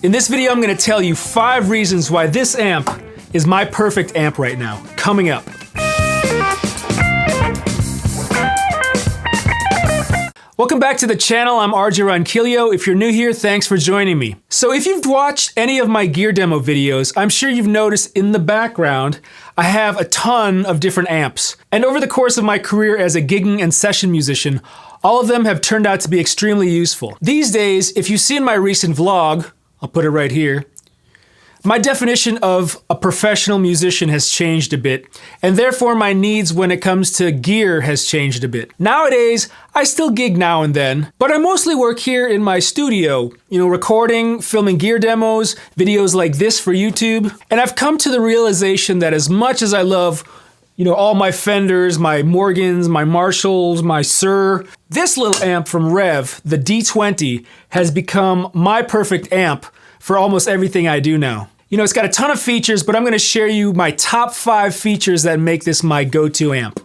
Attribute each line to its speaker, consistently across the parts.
Speaker 1: In this video, I'm gonna tell you 5 reasons why this amp is my perfect amp right now. Coming up. Welcome back to the channel. I'm RJ Ronquillo. If you're new here, thanks for joining me. So if you've watched any of my gear demo videos, I'm sure you've noticed in the background, I have a ton of different amps. And over the course of my career as a gigging and session musician, all of them have turned out to be extremely useful. These days, if you've seen my recent vlog, I'll put it right here, my definition of a professional musician has changed a bit, and therefore my needs when it comes to gear has changed a bit. Nowadays, I still gig now and then, but I mostly work here in my studio, recording, filming gear demos, videos like this for YouTube, and I've come to the realization that as much as I love all my Fenders, my Morgans, my Marshalls, my Sir, this little amp from Revv, the D20, has become my perfect amp for almost everything I do now. It's got a ton of features, but I'm gonna share you my top 5 features that make this my go-to amp.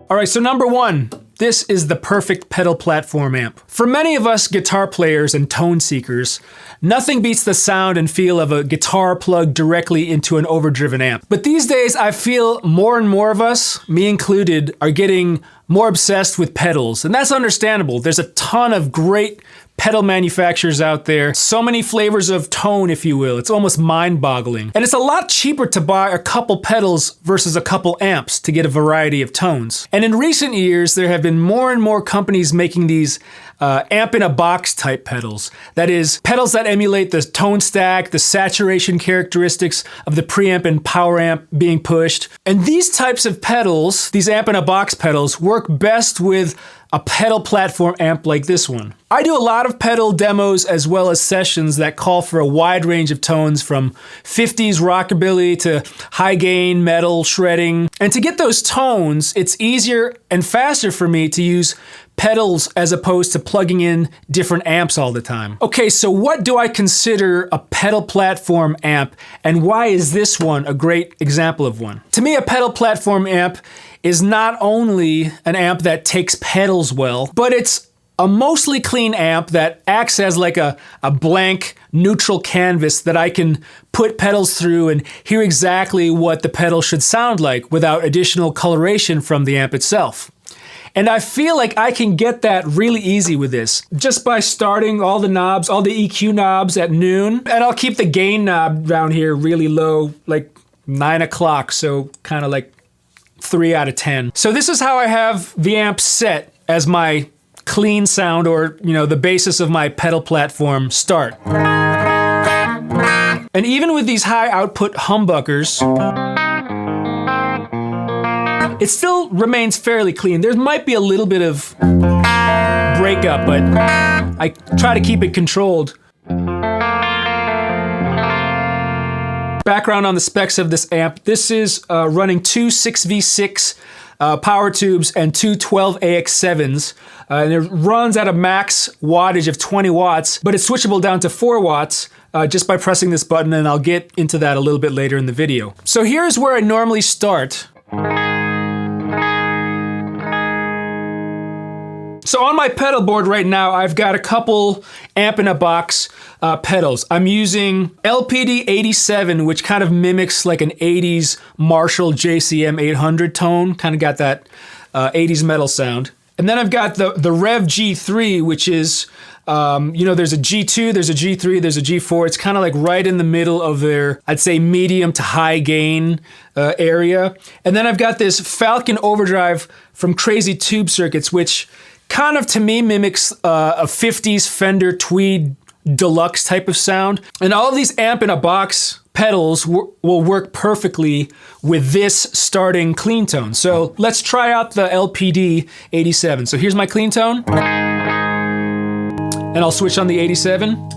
Speaker 1: All right, so number 1, this is the perfect pedal platform amp. For many of us guitar players and tone seekers, nothing beats the sound and feel of a guitar plugged directly into an overdriven amp. But these days, I feel more and more of us, me included, are getting more obsessed with pedals, and that's understandable. There's a ton of great pedal manufacturers out there, so many flavors of tone, if you will. It's almost mind-boggling. And it's a lot cheaper to buy a couple pedals versus a couple amps to get a variety of tones. And in recent years, there have been more and more companies making these amp-in-a-box type pedals. That is, pedals that emulate the tone stack, the saturation characteristics of the preamp and power amp being pushed. And these types of pedals, these amp-in-a-box pedals, work best with a pedal platform amp like this one. I do a lot of pedal demos as well as sessions that call for a wide range of tones from 50s rockabilly to high gain, metal, shredding. And to get those tones, it's easier and faster for me to use pedals as opposed to plugging in different amps all the time. Okay, so what do I consider a pedal platform amp, and why is this one a great example of one? To me, a pedal platform amp is not only an amp that takes pedals well, but it's a mostly clean amp that acts as like a blank neutral canvas that I can put pedals through and hear exactly what the pedal should sound like without additional coloration from the amp itself. And I feel like I can get that really easy with this, just by starting all the knobs, all the EQ knobs at noon, and I'll keep the gain knob down here really low, like 9 o'clock, so kind of like 3 out of 10. So this is how I have the amp set as my clean sound, or the basis of my pedal platform start. And even with these high output humbuckers, it still remains fairly clean. There might be a little bit of breakup, but I try to keep it controlled. Background on the specs of this amp. This is running 2 6v6 power tubes and 2 12AX7s. And it runs at a max wattage of 20 watts, but it's switchable down to 4 watts just by pressing this button, and I'll get into that a little bit later in the video. So here's where I normally start. So on my pedal board right now, I've got a couple amp-in-a-box pedals. I'm using LPD 87, which kind of mimics like an 80s Marshall JCM 800 tone, kind of got that 80s metal sound. And then I've got the Revv G3, which is, there's a G2, there's a G3, there's a G4. It's kind of like right in the middle of their, I'd say, medium to high gain area. And then I've got this Falcon Overdrive from Crazy Tube Circuits, which kind of, to me, mimics a 50s Fender Tweed Deluxe type of sound. And all of these amp-in-a-box pedals will work perfectly with this starting clean tone. So let's try out the LPD 87. So here's my clean tone. And I'll switch on the 87.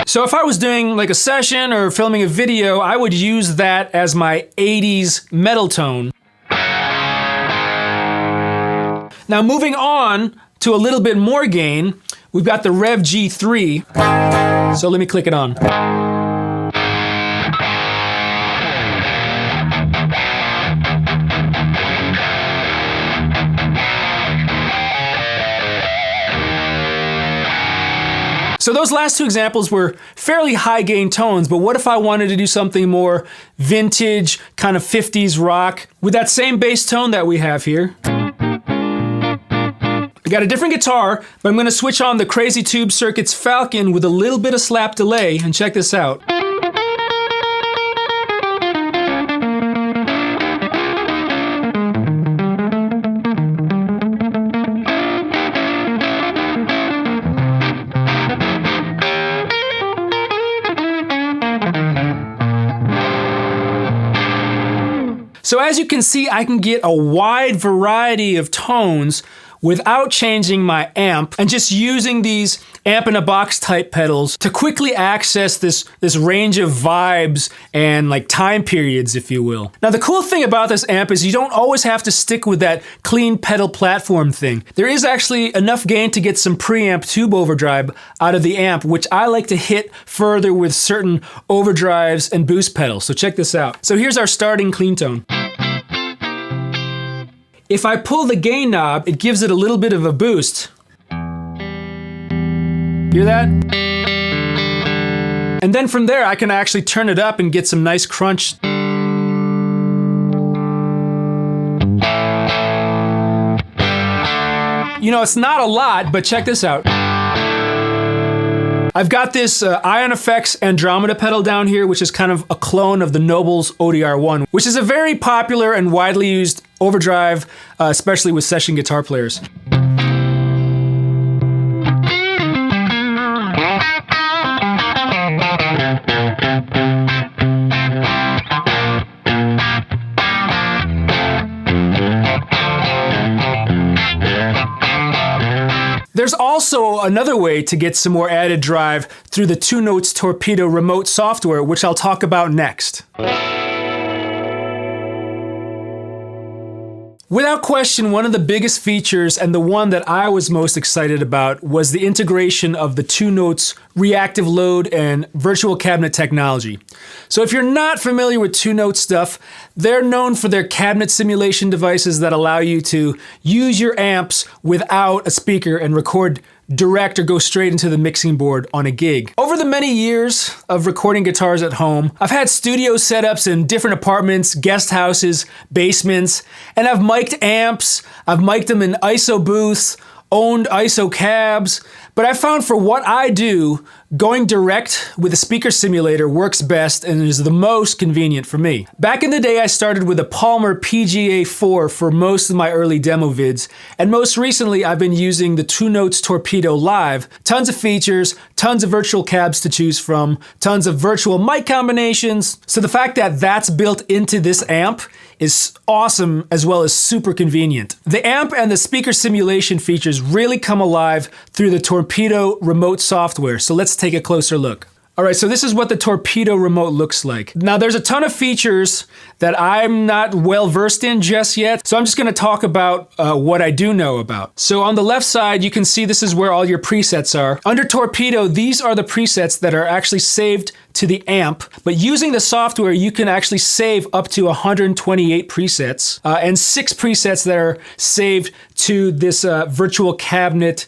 Speaker 1: So if I was doing like a session or filming a video, I would use that as my 80s metal tone. Now moving on to a little bit more gain, we've got the Revv G3. So let me click it on. So those last two examples were fairly high gain tones, but what if I wanted to do something more vintage, kind of 50s rock with that same bass tone that we have here? I got a different guitar, but I'm gonna switch on the Crazy Tube Circuits Falcon with a little bit of slap delay, and check this out. So as you can see, I can get a wide variety of tones without changing my amp and just using these amp-in-a-box type pedals to quickly access this range of vibes and like time periods, if you will. Now the cool thing about this amp is you don't always have to stick with that clean pedal platform thing. There is actually enough gain to get some preamp tube overdrive out of the amp, which I like to hit further with certain overdrives and boost pedals. So check this out. So here's our starting clean tone. If I pull the gain knob, it gives it a little bit of a boost. Hear that? And then from there, I can actually turn it up and get some nice crunch. You know, it's not a lot, but check this out. I've got this Ion Effects Andromeda pedal down here, which is kind of a clone of the Noble's ODR1, which is a very popular and widely used overdrive, especially with session guitar players. There's also another way to get some more added drive through the 2 Notes Torpedo remote software, which I'll talk about next. Without question, one of the biggest features and the one that I was most excited about was the integration of the 2 Notes reactive load and virtual cabinet technology. So if you're not familiar with 2 Notes stuff, they're known for their cabinet simulation devices that allow you to use your amps without a speaker and record direct or go straight into the mixing board on a gig. Over the many years of recording guitars at home, I've had studio setups in different apartments, guest houses, basements, and I've mic'd amps, I've mic'd them in ISO booths, owned ISO cabs, but I found for what I do, going direct with a speaker simulator works best and is the most convenient for me. Back in the day, I started with a Palmer PGA4 for most of my early demo vids, and most recently I've been using the 2 Notes Torpedo Live. Tons of features, tons of virtual cabs to choose from, tons of virtual mic combinations. So the fact that that's built into this amp is awesome as well as super convenient. The amp and the speaker simulation features really come alive through the Torpedo remote software. So let's take a closer look. All right, so this is what the Torpedo remote looks like. Now there's a ton of features that I'm not well versed in just yet, so I'm just gonna talk about what I do know about. So on the left side, you can see this is where all your presets are. Under Torpedo, these are the presets that are actually saved to the amp, but using the software, you can actually save up to 128 presets and 6 presets that are saved to this virtual cabinet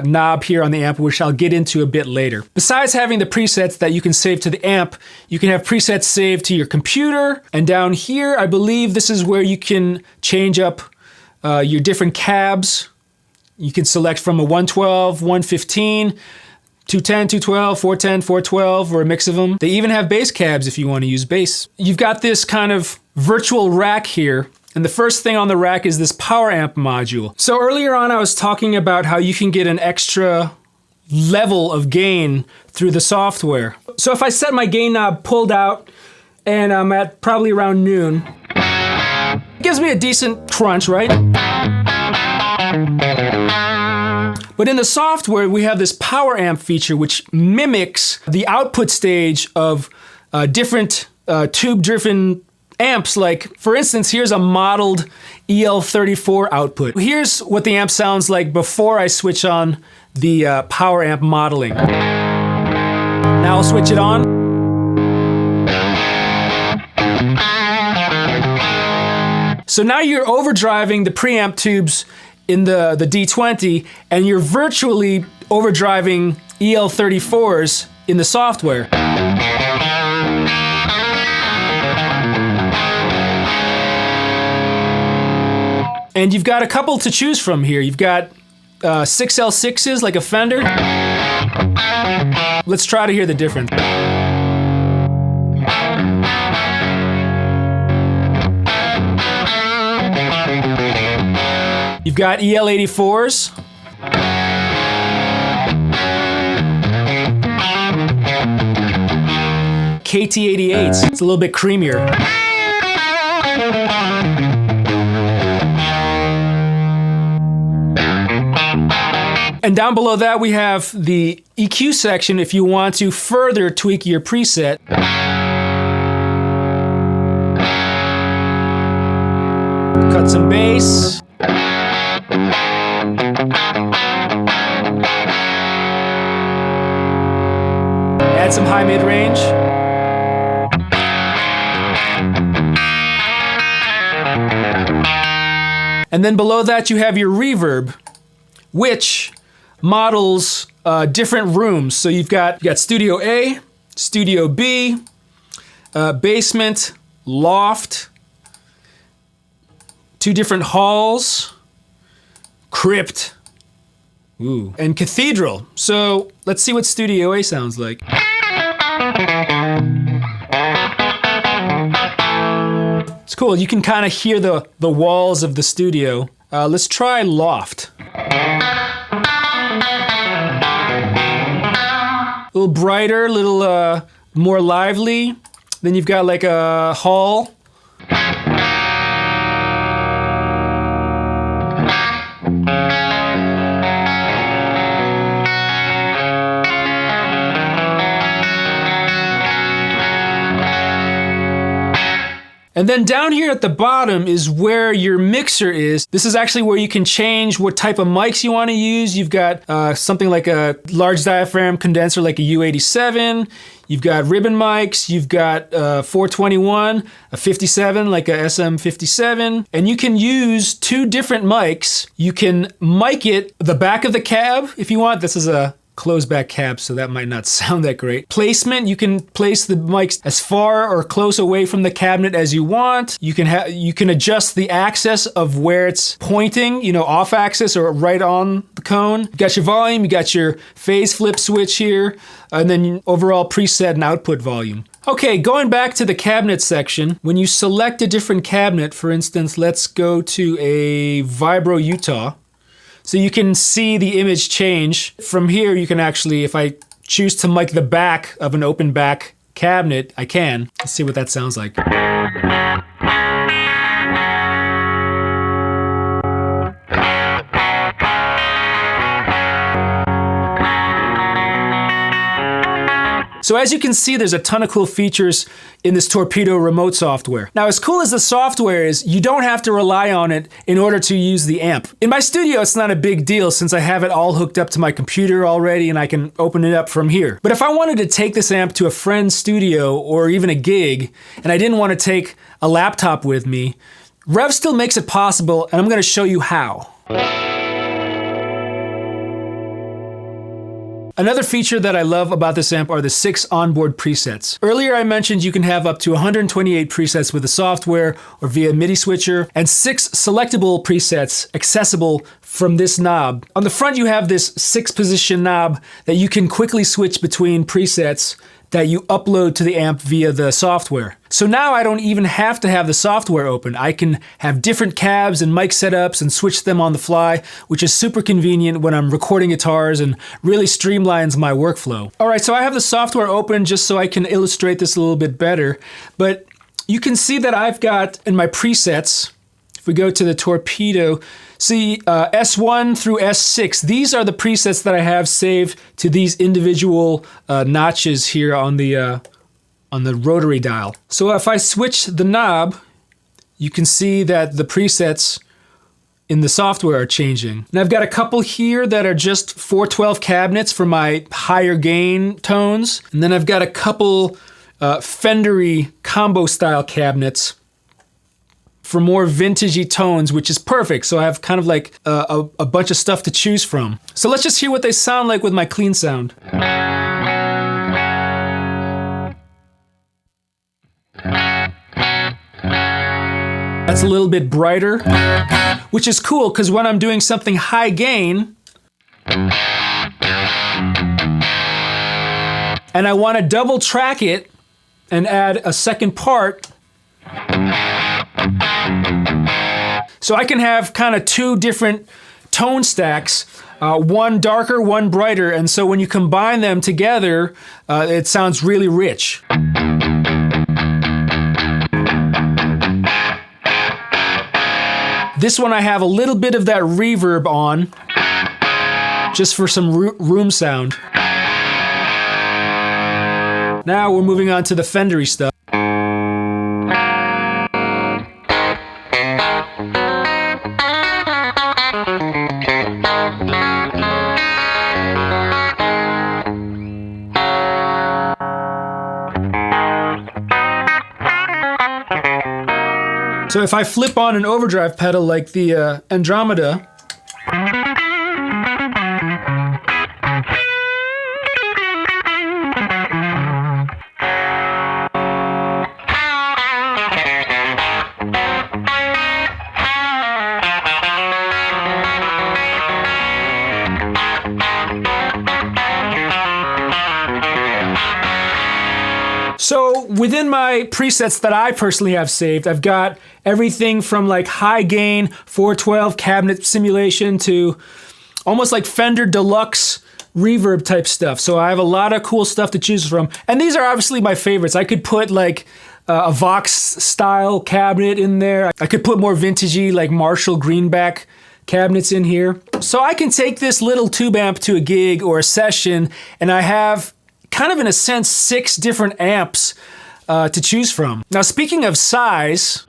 Speaker 1: knob here on the amp, which I'll get into a bit later. Besides having the presets that you can save to the amp, you can have presets saved to your computer. And down here, I believe this is where you can change up your different cabs. You can select from a 112, 115, 210, 212, 410, 412, or a mix of them. They even have bass cabs if you want to use bass. You've got this kind of virtual rack here. And the first thing on the rack is this power amp module. So earlier on I was talking about how you can get an extra level of gain through the software. So if I set my gain knob pulled out and I'm at probably around noon, it gives me a decent crunch, right? But in the software we have this power amp feature which mimics the output stage of different tube-driven amps. Like, for instance, here's a modeled EL34 output. Here's what the amp sounds like before I switch on the power amp modeling. Now I'll switch it on. So now you're overdriving the preamp tubes in the D20, and you're virtually overdriving EL34s in the software. And you've got a couple to choose from here. You've got 6L6s like a Fender. Let's try to hear the difference. You've got EL84s. KT88s. It's a little bit creamier. And down below that we have the EQ section if you want to further tweak your preset. Cut some bass. Add some high mid-range. And then below that you have your reverb, which models different rooms. So you've got Studio A, Studio B, basement, loft, 2 different halls, crypt, ooh, and cathedral. So let's see what Studio A sounds like. It's cool. You can kind of hear the walls of the studio. Let's try loft. A little brighter, a little more lively. Then you've got like a hall. And then down here at the bottom is where your mixer is. This is actually where you can change what type of mics you want to use. You've got something like a large diaphragm condenser like a U87. You've got ribbon mics. You've got 421, a 57 like a SM57. And you can use 2 different mics. You can mic it the back of the cab if you want. This is a closed back cab, so that might not sound that great. Placement, you can place the mics as far or close away from the cabinet as you want. You can adjust the axis of where it's pointing, you know, off axis or right on the cone. You got your volume, you got your phase flip switch here, and then overall preset and output volume. Okay, going back to the cabinet section, when you select a different cabinet, for instance, let's go to a Vibro Utah. So you can see the image change. From here, you can actually, if I choose to mic the back of an open back cabinet, I can. Let's see what that sounds like. So as you can see, there's a ton of cool features in this Torpedo remote software. Now, as cool as the software is, you don't have to rely on it in order to use the amp. In my studio, it's not a big deal since I have it all hooked up to my computer already and I can open it up from here. But if I wanted to take this amp to a friend's studio or even a gig, and I didn't want to take a laptop with me, Revv still makes it possible, and I'm going to show you how. Another feature that I love about this amp are the 6 onboard presets. Earlier I mentioned you can have up to 128 presets with the software or via MIDI switcher, and 6 selectable presets accessible from this knob. On the front you have this 6-position knob that you can quickly switch between presets that you upload to the amp via the software. So now I don't even have to have the software open. I can have different cabs and mic setups and switch them on the fly, which is super convenient when I'm recording guitars and really streamlines my workflow. All right, so I have the software open just so I can illustrate this a little bit better, but you can see that I've got in my presets, if we go to the Torpedo, see S1 through S6, these are the presets that I have saved to these individual notches here on the rotary dial. So if I switch the knob, you can see that the presets in the software are changing. And I've got a couple here that are just 412 cabinets for my higher gain tones. And then I've got a couple Fender-y combo style cabinets for more vintagey tones, which is perfect. So I have kind of like a bunch of stuff to choose from. So let's just hear what they sound like with my clean sound. That's a little bit brighter, which is cool because when I'm doing something high gain and I want to double track it and add a second part, so I can have kind of two different tone stacks, one darker, one brighter, and so when you combine them together, it sounds really rich. This one I have a little bit of that reverb on, just for some room sound. Now we're moving on to the Fender-y stuff. So if I flip on an overdrive pedal like the Andromeda, so within my presets that I personally have saved, I've got everything from like high gain 412 cabinet simulation to almost like Fender Deluxe reverb type stuff. So I have a lot of cool stuff to choose from. And these are obviously my favorites. I could put like a Vox style cabinet in there. I could put more vintagey like Marshall Greenback cabinets in here. So I can take this little tube amp to a gig or a session and I have kind of in a sense 6 different amps to choose from. Now speaking of size,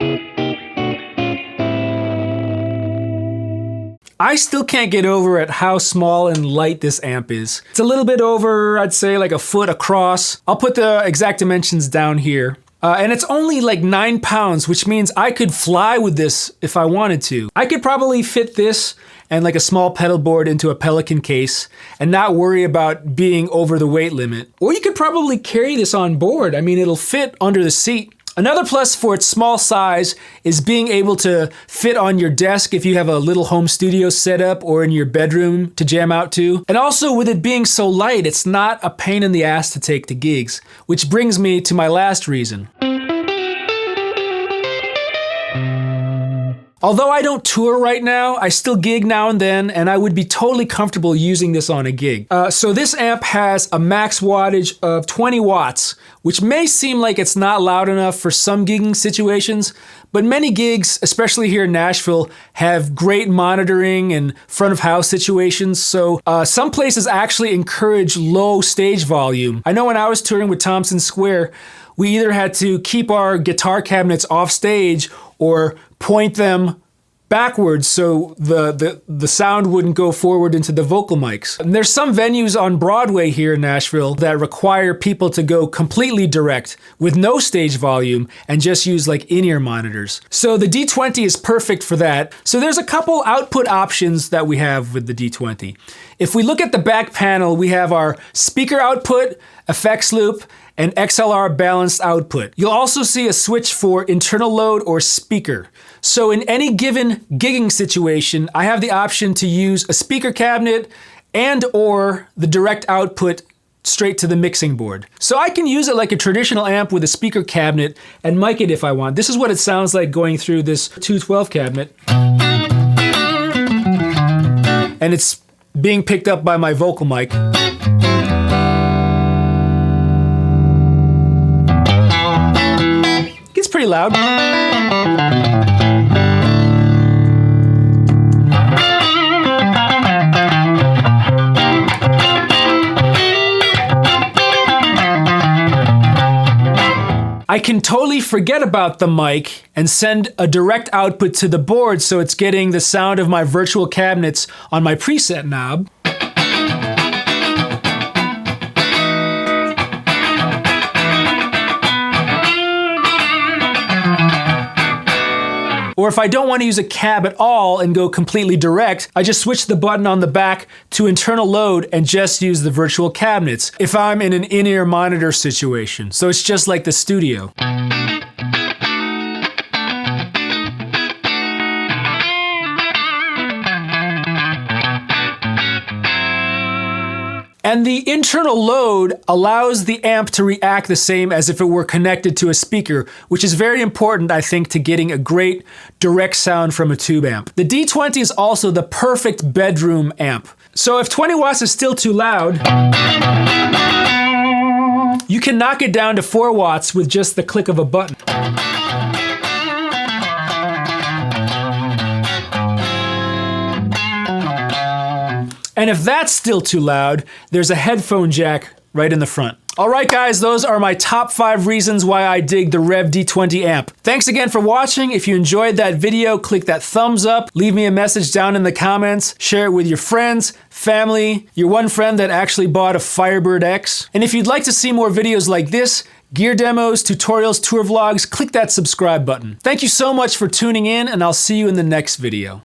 Speaker 1: I still can't get over at how small and light this amp is. It's a little bit over, I'd say like a foot across. I'll put the exact dimensions down here. And it's only like 9 pounds, which means I could fly with this if I wanted to. I could probably fit this and like a small pedal board into a Pelican case and not worry about being over the weight limit. Or you could probably carry this on board. I mean, it'll fit under the seat. Another plus for its small size is being able to fit on your desk if you have a little home studio set up or in your bedroom to jam out to. And also with it being so light, it's not a pain in the ass to take to gigs, which brings me to my last reason. Although I don't tour right now, I still gig now and then, and I would be totally comfortable using this on a gig. So this amp has a max wattage of 20 watts, which may seem like it's not loud enough for some gigging situations, but many gigs, especially here in Nashville, have great monitoring and front of house situations, so some places actually encourage low stage volume. I know when I was touring with Thompson Square, we either had to keep our guitar cabinets off stage or point them backwards so the sound wouldn't go forward into the vocal mics. And there's some venues on Broadway here in Nashville that require people to go completely direct with no stage volume and just use like in-ear monitors. So the D20 is perfect for that. So there's a couple output options that we have with the D20. If we look at the back panel, we have our speaker output, effects loop, and XLR balanced output. You'll also see a switch for internal load or speaker. So in any given gigging situation, I have the option to use a speaker cabinet and or the direct output straight to the mixing board. So I can use it like a traditional amp with a speaker cabinet and mic it if I want. This is what it sounds like going through this 212 cabinet. And it's being picked up by my vocal mic. It's pretty loud. I can totally forget about the mic and send a direct output to the board so it's getting the sound of my virtual cabinets on my preset knob. Or if I don't want to use a cab at all and go completely direct, I just switch the button on the back to internal load and just use the virtual cabinets if I'm in an in-ear monitor situation. So it's just like the studio. And the internal load allows the amp to react the same as if it were connected to a speaker, which is very important, I think, to getting a great direct sound from a tube amp. The D20 is also the perfect bedroom amp. So if 20 watts is still too loud, you can knock it down to 4 watts with just the click of a button. And if that's still too loud, there's a headphone jack right in the front. All right, guys, those are my top 5 reasons why I dig the Revv D20 amp. Thanks again for watching. If you enjoyed that video, click that thumbs up, leave me a message down in the comments, share it with your friends, family, your one friend that actually bought a Firebird X. And if you'd like to see more videos like this, gear demos, tutorials, tour vlogs, click that subscribe button. Thank you so much for tuning in, and I'll see you in the next video.